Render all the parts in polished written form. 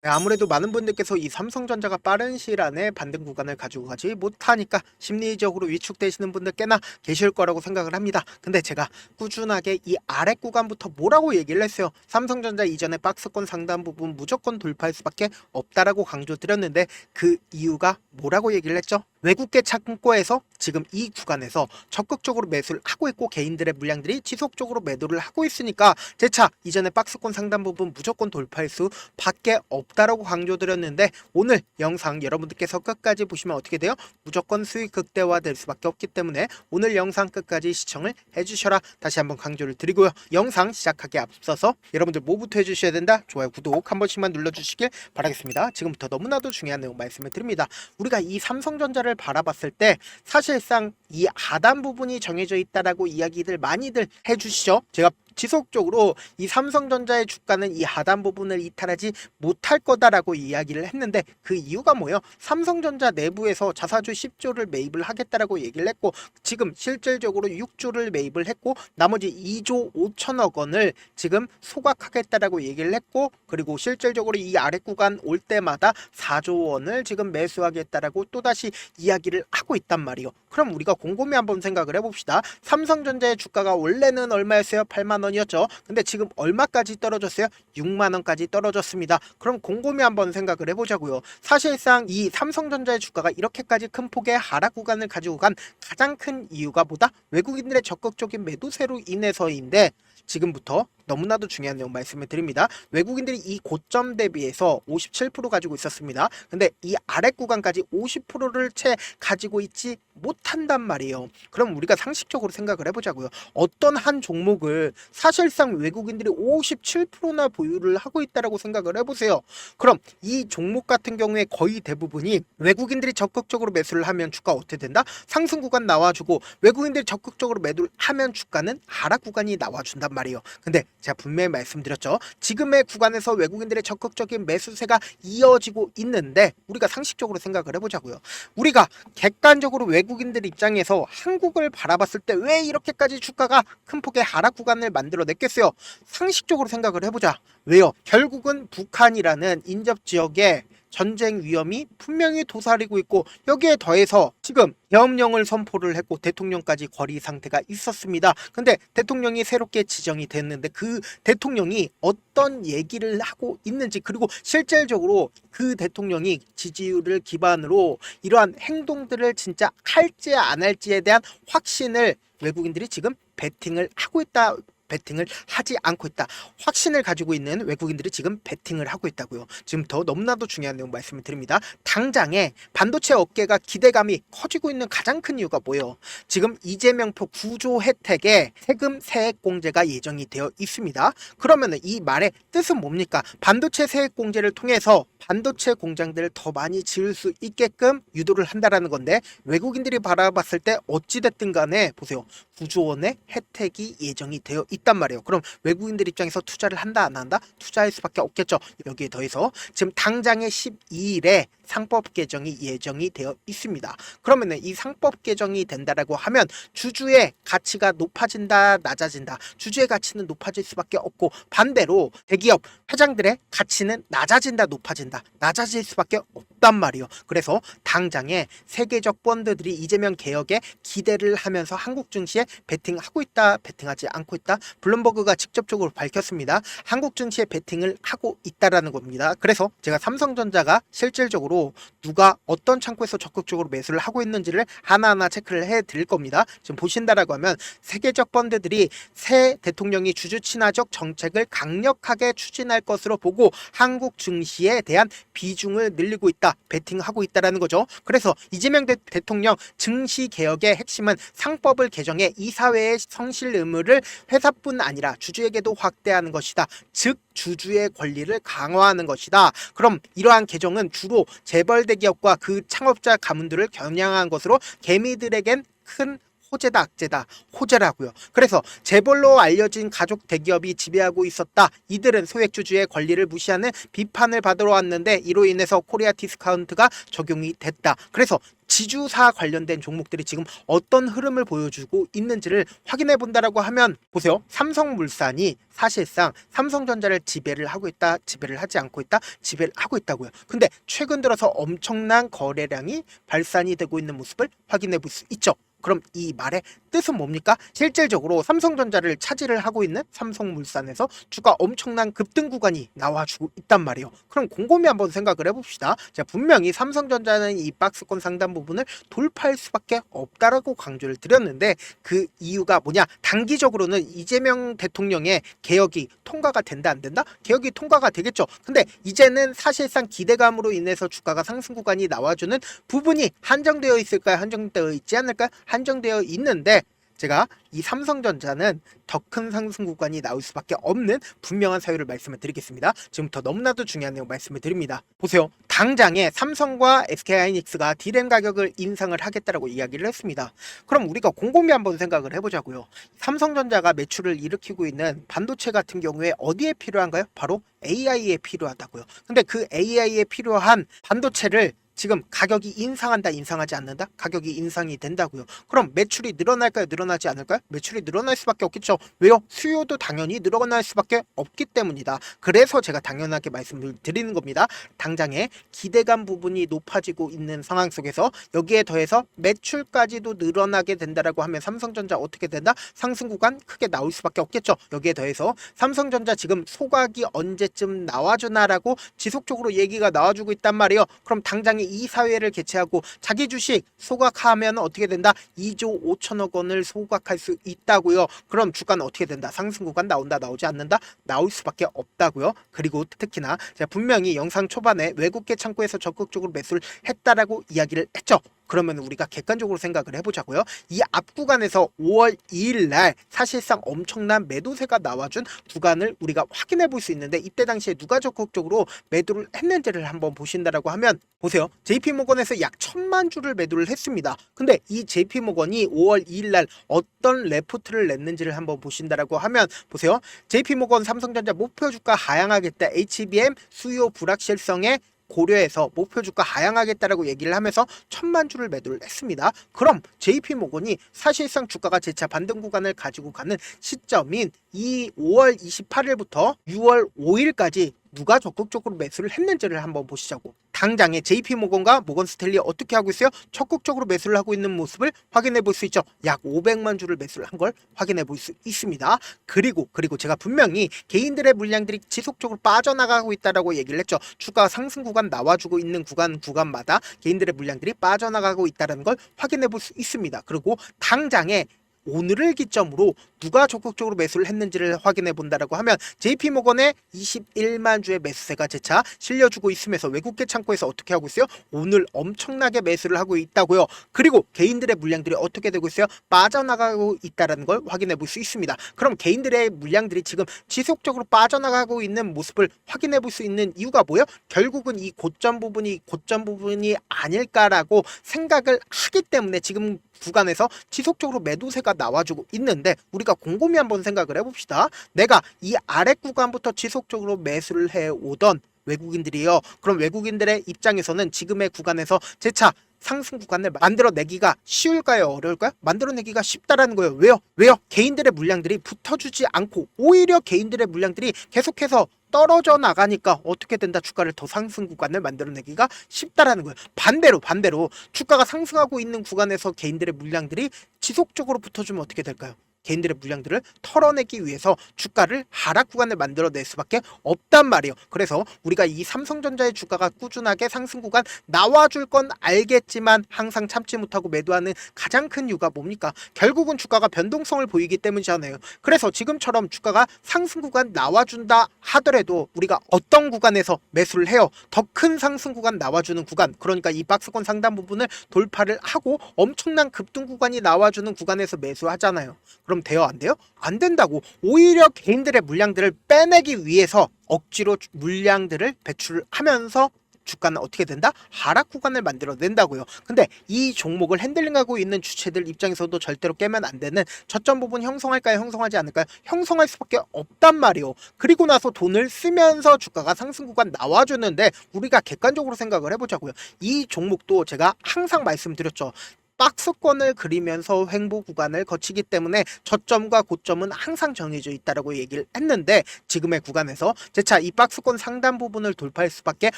아무래도 많은 분들께서 이 삼성전자가 빠른 시일 안에 반등 구간을 가지고 가지 못하니까 심리적으로 위축되시는 분들 꽤나 계실 거라고 생각을 합니다. 근데 제가 꾸준하게 이 아래 구간부터 뭐라고 얘기를 했어요. 삼성전자 이전에 박스권 상단 부분 무조건 돌파할 수밖에 없다라고 강조드렸는데 그 이유가 뭐라고 얘기를 했죠? 외국계 창고에서 지금 이 구간에서 적극적으로 매수를 하고 있고 개인들의 물량들이 지속적으로 매도를 하고 있으니까 재차 이전에 박스권 상단 부분 무조건 돌파할 수밖에 없다라고 강조드렸는데 오늘 영상 여러분들께서 끝까지 보시면 어떻게 돼요? 무조건 수익 극대화될 수밖에 없기 때문에 오늘 영상 끝까지 시청을 해주셔라 다시 한번 강조를 드리고요. 영상 시작하기 앞서서 여러분들 뭐부터 해주셔야 된다? 좋아요, 구독 한 번씩만 눌러주시길 바라겠습니다. 지금부터 너무나도 중요한 내용 말씀을 드립니다. 우리가 이 삼성전자를 바라봤을 때 사실상 이 하단 부분이 정해져 있다라고 이야기들 많이들 해주시죠. 제가 지속적으로 이 삼성전자의 주가는 이 하단 부분을 이탈하지 못할 거다라고 이야기를 했는데 그 이유가 뭐예요? 삼성전자 내부에서 자사주 10조를 매입을 하겠다라고 얘기를 했고 지금 실질적으로 6조를 매입을 했고 나머지 2조 5천억 원을 지금 소각하겠다라고 얘기를 했고 그리고 실질적으로 이 아래 구간 올 때마다 4조 원을 지금 매수하겠다라고 또다시 이야기를 하고 있단 말이에요. 그럼 우리가 곰곰이 한번 생각을 해봅시다. 삼성전자의 주가가 원래는 얼마였어요? 8만 원이었죠. 근데 지금 얼마까지 떨어졌어요? 6만 원까지 떨어졌습니다. 그럼 곰곰이 한번 생각을 해보자고요. 사실상 이 삼성전자의 주가가 이렇게까지 큰 폭의 하락 구간을 가지고 간 가장 큰 이유가 뭐다? 외국인들의 적극적인 매도세로 인해서인데 지금부터 너무나도 중요한 내용 말씀을 드립니다. 외국인들이 이 고점 대비해서 57% 가지고 있었습니다. 근데 이 아래 구간까지 50%를 채 가지고 있지 못한단 말이에요. 그럼 우리가 상식적으로 생각을 해보자고요. 어떤 한 종목을 사실상 외국인들이 57%나 보유를 하고 있다라고 생각을 해보세요. 그럼 이 종목 같은 경우에 거의 대부분이 외국인들이 적극적으로 매수를 하면 주가 어떻게 된다? 상승 구간 나와주고 외국인들이 적극적으로 매도를 하면 주가는 하락 구간이 나와준단 말이에요. 근데 제가 분명히 말씀드렸죠. 지금의 구간에서 외국인들의 적극적인 매수세가 이어지고 있는데 우리가 상식적으로 생각을 해보자고요. 우리가 객관적으로 외국인들 입장에서 한국을 바라봤을 때 왜 이렇게까지 주가가 큰 폭의 하락 구간을 만들어냈겠어요? 상식적으로 생각을 해보자. 왜요? 결국은 북한이라는 인접 지역에 전쟁 위험이 분명히 도사리고 있고 여기에 더해서 지금 계엄령을 선포를 했고 대통령까지 거리 상태가 있었습니다. 근데 대통령이 새롭게 지정이 됐는데 그 대통령이 어떤 얘기를 하고 있는지 그리고 실질적으로 그 대통령이 지지율을 기반으로 이러한 행동들을 진짜 할지 안 할지에 대한 확신을 외국인들이 지금 베팅을 하고 있다. 베팅을 하지 않고 있다. 확신을 가지고 있는 외국인들이 지금 베팅을 하고 있다고요. 지금부터 너무나도 중요한 내용 말씀을 드립니다. 당장에 반도체 업계가 기대감이 커지고 있는 가장 큰 이유가 뭐예요? 지금 이재명표 구조 혜택에 세금 세액 공제가 예정이 되어 있습니다. 그러면 이 말의 뜻은 뭡니까? 반도체 세액 공제를 통해서 반도체 공장들을 더 많이 지을 수 있게끔 유도를 한다라는 건데 외국인들이 바라봤을 때 어찌됐든 간에 보세요. 9조 원의 혜택이 예정이 되어 있단 말이에요. 그럼 외국인들 입장에서 투자를 한다 안 한다? 투자할 수밖에 없겠죠. 여기에 더해서 지금 당장의 12일에 상법 개정이 예정이 되어 있습니다. 그러면 이 상법 개정이 된다라고 하면 주주의 가치가 높아진다 낮아진다. 주주의 가치는 높아질 수밖에 없고 반대로 대기업 회장들의 가치는 낮아진다 높아진다. 낮아질 수밖에 없단 말이에요. 그래서 당장에 세계적 펀드들이 이재명 개혁에 기대를 하면서 한국 증시에 베팅하고 있다 베팅하지 않고 있다. 블룸버그가 직접적으로 밝혔습니다. 한국 증시에 베팅을 하고 있다라는 겁니다. 그래서 제가 삼성전자가 실질적으로 누가 어떤 창구에서 적극적으로 매수를 하고 있는지를 하나하나 체크를 해 드릴 겁니다. 지금 보신다라고 하면 세계적 펀드들이 새 대통령이 주주 친화적 정책을 강력하게 추진할 것으로 보고 한국 증시에 대한 비중을 늘리고 있다. 베팅하고 있다라는 거죠. 그래서 이재명 대통령 증시 개혁의 핵심은 상법을 개정해 이사회의 성실 의무를 회사뿐 아니라 주주에게도 확대하는 것이다. 즉 주주의 권리를 강화하는 것이다. 그럼 이러한 개정은 주로 재벌 대기업과 그 창업자 가문들을 겨냥한 것으로 개미들에겐 큰 호재다 악재다 호재라고요. 그래서 재벌로 알려진 가족 대기업이 지배하고 있었다. 이들은 소액주주의 권리를 무시하는 비판을 받으러 왔는데 이로 인해서 코리아 디스카운트가 적용이 됐다. 그래서 지주사 관련된 종목들이 지금 어떤 흐름을 보여주고 있는지를 확인해 본다라고 하면 보세요. 삼성물산이 사실상 삼성전자를 지배를 하고 있다, 지배를 하지 않고 있다, 지배를 하고 있다고요. 근데 최근 들어서 엄청난 거래량이 발산이 되고 있는 모습을 확인해 볼 수 있죠. 그럼 이 말의 뜻은 뭡니까? 실질적으로 삼성전자를 차지를 하고 있는 삼성물산에서 주가 엄청난 급등 구간이 나와주고 있단 말이에요. 그럼 곰곰이 한번 생각을 해봅시다. 자, 분명히 삼성전자는 이 박스권 상단 부분을 돌파할 수밖에 없다라고 강조를 드렸는데 그 이유가 뭐냐? 단기적으로는 이재명 대통령의 개혁이 통과가 된다 안 된다? 개혁이 통과가 되겠죠. 근데 이제는 사실상 기대감으로 인해서 주가가 상승 구간이 나와주는 부분이 한정되어 있을까요? 한정되어 있지 않을까요? 한정되어 있는데 제가 이 삼성전자는 더 큰 상승 구간이 나올 수밖에 없는 분명한 사유를 말씀을 드리겠습니다. 지금부터 너무나도 중요한 내용 말씀을 드립니다. 보세요. 당장에 삼성과 SK하이닉스가 D램 가격을 인상을 하겠다라고 이야기를 했습니다. 그럼 우리가 곰곰이 한번 생각을 해보자고요. 삼성전자가 매출을 일으키고 있는 반도체 같은 경우에 어디에 필요한가요? 바로 AI에 필요하다고요. 근데 그 AI에 필요한 반도체를 지금 가격이 인상한다, 인상하지 않는다? 가격이 인상이 된다고요. 그럼 매출이 늘어날까요? 늘어나지 않을까요? 매출이 늘어날 수밖에 없겠죠. 왜요? 수요도 당연히 늘어날 수밖에 없기 때문이다. 그래서 제가 당연하게 말씀을 드리는 겁니다. 당장에 기대감 부분이 높아지고 있는 상황 속에서 여기에 더해서 매출까지도 늘어나게 된다라고 하면 삼성전자 어떻게 된다? 상승 구간 크게 나올 수밖에 없겠죠. 여기에 더해서 삼성전자 지금 소각이 언제쯤 나와주나라고 지속적으로 얘기가 나와주고 있단 말이에요. 그럼 당장에 이 사회를 개최하고 자기 주식 소각하면 어떻게 된다? 2조 5천억 원을 소각할 수 있다고요. 그럼 주가는 어떻게 된다? 상승 구간 나온다, 나오지 않는다? 나올 수밖에 없다고요. 그리고 특히나 제가 분명히 영상 초반에 외국계 창구에서 적극적으로 매수를 했다라고 이야기를 했죠. 그러면 우리가 객관적으로 생각을 해보자고요. 이 앞 구간에서 5월 2일 날 사실상 엄청난 매도세가 나와준 구간을 우리가 확인해 볼 수 있는데 이때 당시에 누가 적극적으로 매도를 했는지를 한번 보신다라고 하면 보세요. JP모건에서 약 1,000만 주를 매도를 했습니다. 근데 이 JP모건이 5월 2일 날 어떤 레포트를 냈는지를 한번 보신다라고 하면 보세요. JP모건 삼성전자 목표 주가 하향하겠다. HBM 수요 불확실성에 고려해서 목표 주가 하향하겠다라고 얘기를 하면서 1,000만 주를 매도를 했습니다. 그럼 JP모건이 사실상 주가가 재차 반등 구간을 가지고 가는 시점인 이 5월 28일부터 6월 5일까지 누가 적극적으로 매수를 했는지를 한번 보시자고. 당장에 JP모건과 모건스탠리 어떻게 하고 있어요? 적극적으로 매수를 하고 있는 모습을 확인해 볼 수 있죠. 약 500만 주를 매수를 한 걸 확인해 볼 수 있습니다. 그리고 제가 분명히 개인들의 물량들이 지속적으로 빠져나가고 있다라고 얘기를 했죠. 주가 상승 구간 나와주고 있는 구간마다 개인들의 물량들이 빠져나가고 있다는 걸 확인해 볼 수 있습니다. 그리고 당장에 오늘을 기점으로 누가 적극적으로 매수를 했는지를 확인해 본다라고 하면 JP모건의 21만 주의 매수세가 재차 실려주고 있으면서 외국계 창구에서 어떻게 하고 있어요? 오늘 엄청나게 매수를 하고 있다고요. 그리고 개인들의 물량들이 어떻게 되고 있어요? 빠져나가고 있다는 걸 확인해 볼 수 있습니다. 그럼 개인들의 물량들이 지금 지속적으로 빠져나가고 있는 모습을 확인해 볼 수 있는 이유가 뭐예요? 결국은 이 고점 부분이 아닐까라고 생각을 하기 때문에 지금 구간에서 지속적으로 매도세가 나와주고 있는데 우리가 곰곰이 한번 생각을 해봅시다. 내가 이 아래 구간부터 지속적으로 매수를 해오던 외국인들이요. 그럼 외국인들의 입장에서는 지금의 구간에서 재차 상승 구간을 만들어내기가 쉬울까요? 어려울까요? 만들어내기가 쉽다라는 거예요. 왜요? 개인들의 물량들이 붙어주지 않고 오히려 개인들의 물량들이 계속해서 떨어져 나가니까 어떻게 된다? 주가를 더 상승 구간을 만들어내기가 쉽다라는 거예요. 반대로 주가가 상승하고 있는 구간에서 개인들의 물량들이 지속적으로 붙어주면 어떻게 될까요? 개인들의 물량들을 털어내기 위해서 주가를 하락 구간을 만들어낼 수밖에 없단 말이에요. 그래서 우리가 이 삼성전자의 주가가 꾸준하게 상승 구간 나와줄 건 알겠지만 항상 참지 못하고 매도하는 가장 큰 이유가 뭡니까? 결국은 주가가 변동성을 보이기 때문이잖아요. 그래서 지금처럼 주가가 상승 구간 나와준다 하더라도 우리가 어떤 구간에서 매수를 해요? 더 큰 상승 구간 나와주는 구간, 그러니까 이 박스권 상단 부분을 돌파를 하고 엄청난 급등 구간이 나와주는 구간에서 매수하잖아요. 그럼 돼요? 안 돼요? 안 된다고. 오히려 개인들의 물량들을 빼내기 위해서 억지로 물량들을 배출하면서 주가는 어떻게 된다? 하락 구간을 만들어낸다고요. 근데 이 종목을 핸들링하고 있는 주체들 입장에서도 절대로 깨면 안 되는 저점 부분 형성할까요? 형성하지 않을까요? 형성할 수밖에 없단 말이요. 그리고 나서 돈을 쓰면서 주가가 상승 구간 나와주는데 우리가 객관적으로 생각을 해보자고요. 이 종목도 제가 항상 말씀드렸죠. 박스권을 그리면서 횡보 구간을 거치기 때문에 저점과 고점은 항상 정해져 있다라고 얘기를 했는데 지금의 구간에서 재차 이 박스권 상단 부분을 돌파할 수밖에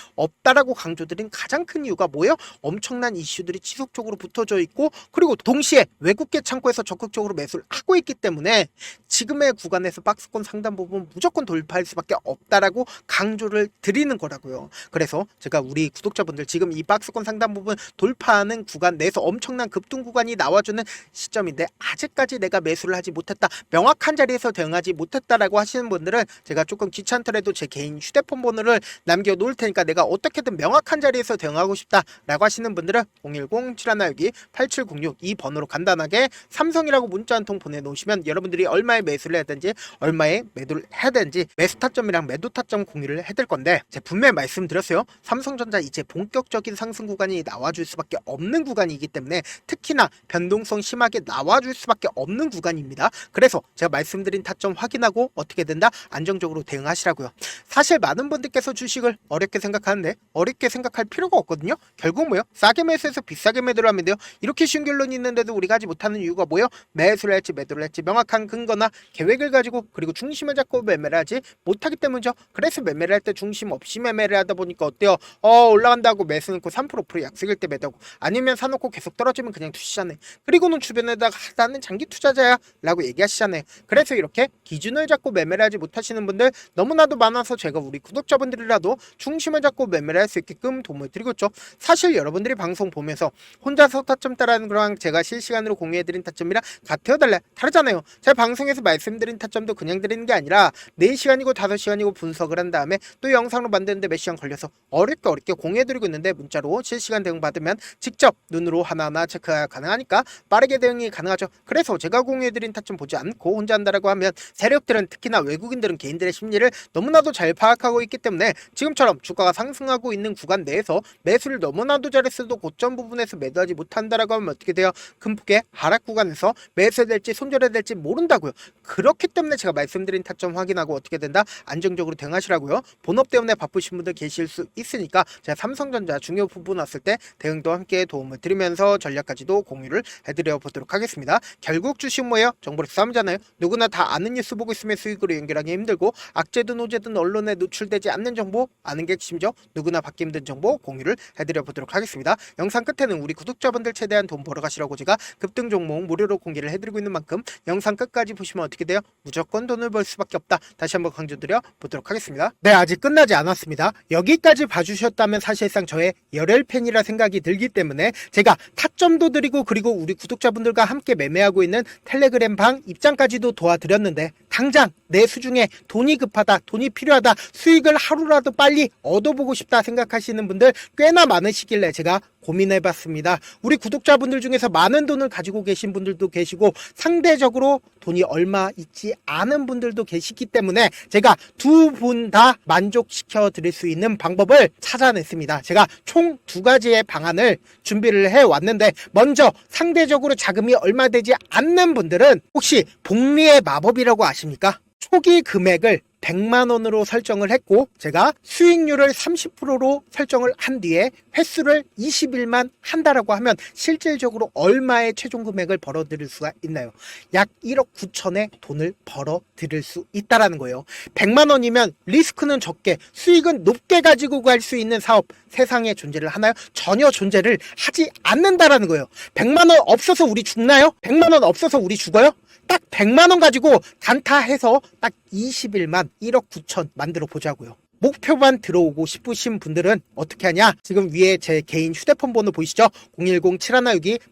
없다라고 강조드린 가장 큰 이유가 뭐예요? 엄청난 이슈들이 지속적으로 붙어져 있고 그리고 동시에 외국계 창고에서 적극적으로 매수를 하고 있기 때문에 지금의 구간에서 박스권 상단 부분 무조건 돌파할 수밖에 없다라고 강조를 드리는 거라고요. 그래서 제가 우리 구독자분들 지금 이 박스권 상단 부분 돌파하는 구간 내에서 엄청난 급등 구간이 나와주는 시점인데 아직까지 내가 매수를 하지 못했다, 명확한 자리에서 대응하지 못했다라고 하시는 분들은 제가 조금 귀찮더라도 제 개인 휴대폰 번호를 남겨놓을 테니까 내가 어떻게든 명확한 자리에서 대응하고 싶다라고 하시는 분들은 010-7162-8706 이 번호로 간단하게 삼성이라고 문자 한 통 보내놓으시면 여러분들이 얼마에 매수를 해야 되는지 얼마에 매도를 해야 되는지 매수 타점이랑 매도 타점 공유를 해드릴 건데 제가 분명히 말씀드렸어요. 삼성전자 이제 본격적인 상승 구간이 나와줄 수밖에 없는 구간이기 때문에 특히나 변동성 심하게 나와줄 수밖에 없는 구간입니다. 그래서 제가 말씀드린 타점 확인하고 어떻게 된다? 안정적으로 대응하시라고요. 사실 많은 분들께서 주식을 어렵게 생각하는데 어렵게 생각할 필요가 없거든요. 결국 뭐요? 싸게 매수해서 비싸게 매도를 하면 돼요. 이렇게 쉬운 결론이 있는데도 우리가 하지 못하는 이유가 뭐예요? 매수를 할지 매도를 할지 명확한 근거나 계획을 가지고 그리고 중심을 잡고 매매를 하지 못하기 때문이죠. 그래서 매매를 할 때 중심 없이 매매를 하다 보니까 어때요? 올라간다고 매수 넣고 3% 5% 약속일 때 매도하고 아니면 사놓고 계속 떨어지면 그냥 투시잖아요. 그리고는 주변에다가 나는 장기 투자자야 라고 얘기하시잖아요. 그래서 이렇게 기준을 잡고 매매를 하지 못하시는 분들 너무나도 많아서 제가 우리 구독자분들이라도 중심을 잡고 매매를 할 수 있게끔 도움을 드리고 있죠. 사실 여러분들이 방송 보면서 혼자서 타점 따라하는 거랑 제가 실시간으로 공유해드린 타점이랑 같아요 달라요? 다르잖아요. 제가 방송에서 말씀드린 타점도 그냥 드리는 게 아니라 4시간이고 5시간이고 분석을 한 다음에 또 영상으로 만드는데 몇 시간 걸려서 어렵게 공유해드리고 있는데 문자로 실시간 대응 받으면 직접 눈으로 하나하나 체크가 가능하니까 빠르게 대응이 가능하죠. 그래서 제가 공유해드린 타점 보지 않고 혼자 한다라고 하면 세력들은 특히나 외국인들은 개인들의 심리를 너무나도 잘 파악하고 있기 때문에 지금처럼 주가가 상승하고 있는 구간 내에서 매수를 너무나도 잘했어도 고점 부분에서 매도하지 못한다라고 하면 어떻게 돼요? 큰 폭의 하락 구간에서 매수해야 될지 손절해야 될지 모른다고요. 그렇기 때문에 제가 말씀드린 타점 확인하고 어떻게 된다? 안정적으로 대응하시라고요. 본업 때문에 바쁘신 분들 계실 수 있으니까 제가 삼성전자 중요 부분 왔을 때 대응도 함께 도움을 드리면서 전략까지도 공유를 해드려 보도록 하겠습니다. 결국 주식 뭐예요? 정보력 싸움이잖아요. 누구나 다 아는 뉴스 보고 있으면 수익으로 연결하기 힘들고 악재든 호재든 언론에 노출되지 않는 정보 아는 게 핵심이죠. 누구나 받기 힘든 정보 공유를 해드려 보도록 하겠습니다. 영상 끝에는 우리 구독자분들 최대한 돈 벌어 가시라고 제가 급등 종목 무료로 공개를 해드리고 있는 만큼 영상 끝까지 보시면 어떻게 돼요? 무조건 돈을 벌 수밖에 없다. 다시 한번 강조드려 보도록 하겠습니다. 네, 아직 끝나지 않았습니다. 여기까지 봐주셨다면 사실상 저의 열혈 팬이라 생각이 들기 때문에 제가 타점도 드리고 그리고 우리 구독자분들과 함께 매매하고 있는 텔레그램 방 입장까지도 도와드렸는데 당장 내 수중에 돈이 급하다, 돈이 필요하다, 수익을 하루라도 빨리 얻어보고 싶다 생각하시는 분들 꽤나 많으시길래 제가 고민해봤습니다. 우리 구독자분들 중에서 많은 돈을 가지고 계신 분들도 계시고 상대적으로 돈이 얼마 있지 않은 분들도 계시기 때문에 제가 두 분 다 만족시켜 드릴 수 있는 방법을 찾아냈습니다. 제가 총 2가지의 방안을 준비를 해왔는데 먼저 상대적으로 자금이 얼마 되지 않는 분들은 혹시 복리의 마법이라고 아십니까? 초기 금액을 100만원으로 설정을 했고 제가 수익률을 30%로 설정을 한 뒤에 횟수를 20일만 한다라고 하면 실질적으로 얼마의 최종 금액을 벌어들일 수가 있나요? 약 1억 9천의 돈을 벌어들일 수 있다라는 거예요. 100만원이면 리스크는 적게 수익은 높게 가지고 갈 수 있는 사업 세상에 존재를 하나요? 전혀 존재를 하지 않는다라는 거예요. 100만원 없어서 우리 죽나요? 100만원 없어서 우리 죽어요? 딱 100만원 가지고 단타해서 딱 20일만 1억 9천 만들어 보자고요. 목표만 들어오고 싶으신 분들은 어떻게 하냐? 지금 위에 제 개인 휴대폰 번호 보이시죠?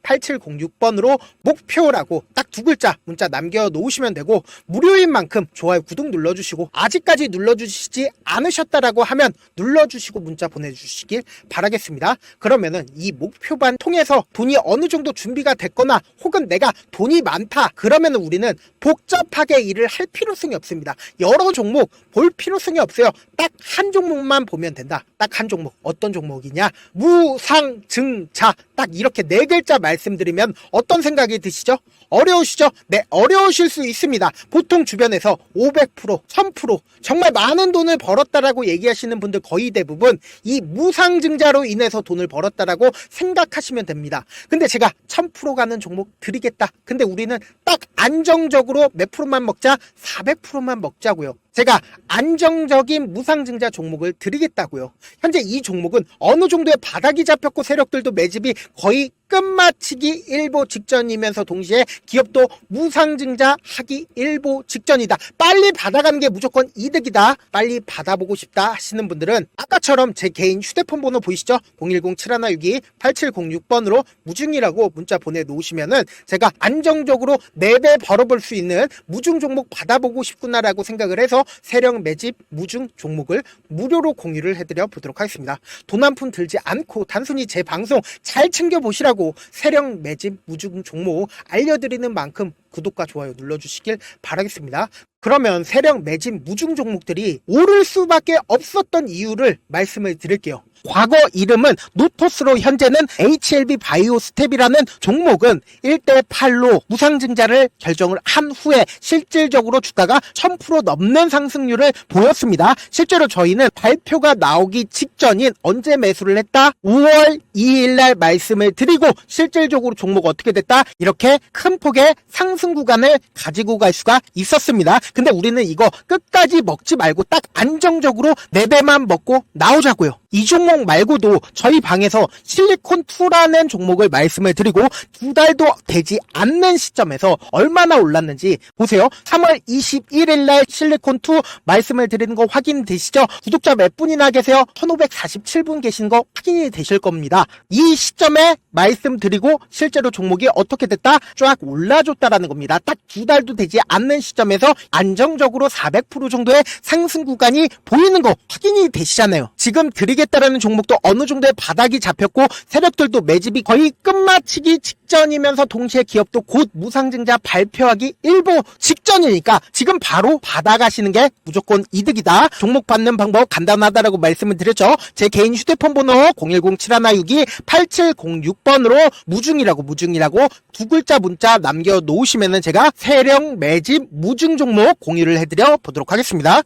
010-7162-8706번으로 목표라고 딱 2글자 문자 남겨놓으시면 되고 무료인 만큼 좋아요 구독 눌러주시고 아직까지 눌러주시지 않으셨다라고 하면 눌러주시고 문자 보내주시길 바라겠습니다. 그러면은 이 목표반 통해서 돈이 어느 정도 준비가 됐거나 혹은 내가 돈이 많다 그러면은 우리는 복잡하게 일을 할 필요성이 없습니다. 여러 종목 볼 필요성이 없어요. 딱 한 종목만 보면 된다. 딱 한 종목. 어떤 종목이냐? 무상증자. 딱 이렇게 네 글자 말씀드리면 어떤 생각이 드시죠? 어려우시죠? 네, 어려우실 수 있습니다. 보통 주변에서 500%, 1000% 정말 많은 돈을 벌었다라고 얘기하시는 분들 거의 대부분 이 무상증자로 인해서 돈을 벌었다라고 생각하시면 됩니다. 근데 제가 1000% 가는 종목 드리겠다. 근데 우리는 딱 안정적으로 몇 프로만 먹자? 400%만 먹자고요. 제가 안정적인 무상증자 종목을 드리겠다고요. 현재 이 종목은 어느 정도의 바닥이 잡혔고 세력들도 매집이 거의 끝마치기 일보 직전이면서 동시에 기업도 무상증자 하기 일보 직전이다. 빨리 받아가는 게 무조건 이득이다. 빨리 받아보고 싶다 하시는 분들은 아까처럼 제 개인 휴대폰 번호 보이시죠? 010-7162-8706번으로 무중이라고 문자 보내놓으시면은 제가 안정적으로 4배 벌어볼 수 있는 무중 종목 받아보고 싶구나라고 생각을 해서 세력 매집 무중 종목을 무료로 공유를 해드려 보도록 하겠습니다. 돈 한 푼 들지 않고 단순히 제 방송 잘 챙겨보시라고 세력 매집 무중 종목 알려드리는 만큼 구독과 좋아요 눌러주시길 바라겠습니다. 그러면 세력 매집 무중 종목들이 오를 수밖에 없었던 이유를 말씀을 드릴게요. 과거 이름은 노토스로 현재는 HLB 바이오스텝이라는 종목은 1대8로 무상증자를 결정을 한 후에 실질적으로 주가가 1000% 넘는 상승률을 보였습니다. 실제로 저희는 발표가 나오기 직전인 언제 매수를 했다? 5월 2일날 말씀을 드리고 실질적으로 종목 어떻게 됐다? 이렇게 큰 폭의 상승 구간을 가지고 갈 수가 있었습니다. 근데 우리는 이거 끝까지 먹지 말고 딱 안정적으로 4배만 먹고 나오자고요. 이 종목 말고도 저희 방에서 실리콘2라는 종목을 말씀을 드리고 2달도 되지 않는 시점에서 얼마나 올랐는지 보세요. 3월 21일 날 실리콘2 말씀을 드리는 거 확인되시죠? 구독자 몇 분이나 계세요? 1547분 계신 거 확인이 되실 겁니다. 이 시점에 말씀드리고 실제로 종목이 어떻게 됐다? 쫙 올라줬다라는 겁니다. 딱 2달도 되지 않는 시점에서 안정적으로 400% 정도의 상승 구간이 보이는 거 확인이 되시잖아요. 지금 드리겠다라는 종목도 어느 정도의 바닥이 잡혔고 세력들도 매집이 거의 끝마치기 직전이면서 동시에 기업도 곧 무상증자 발표하기 일보 직전이니까 지금 바로 받아가시는 게 무조건 이득이다. 종목 받는 방법 간단하다라고 말씀을 드렸죠. 제 개인 휴대폰 번호 010-7162-8706번으로 무중이라고 두 글자 문자 남겨놓으시면은 제가 세력 매집 무중 종목 공유를 해드려 보도록 하겠습니다.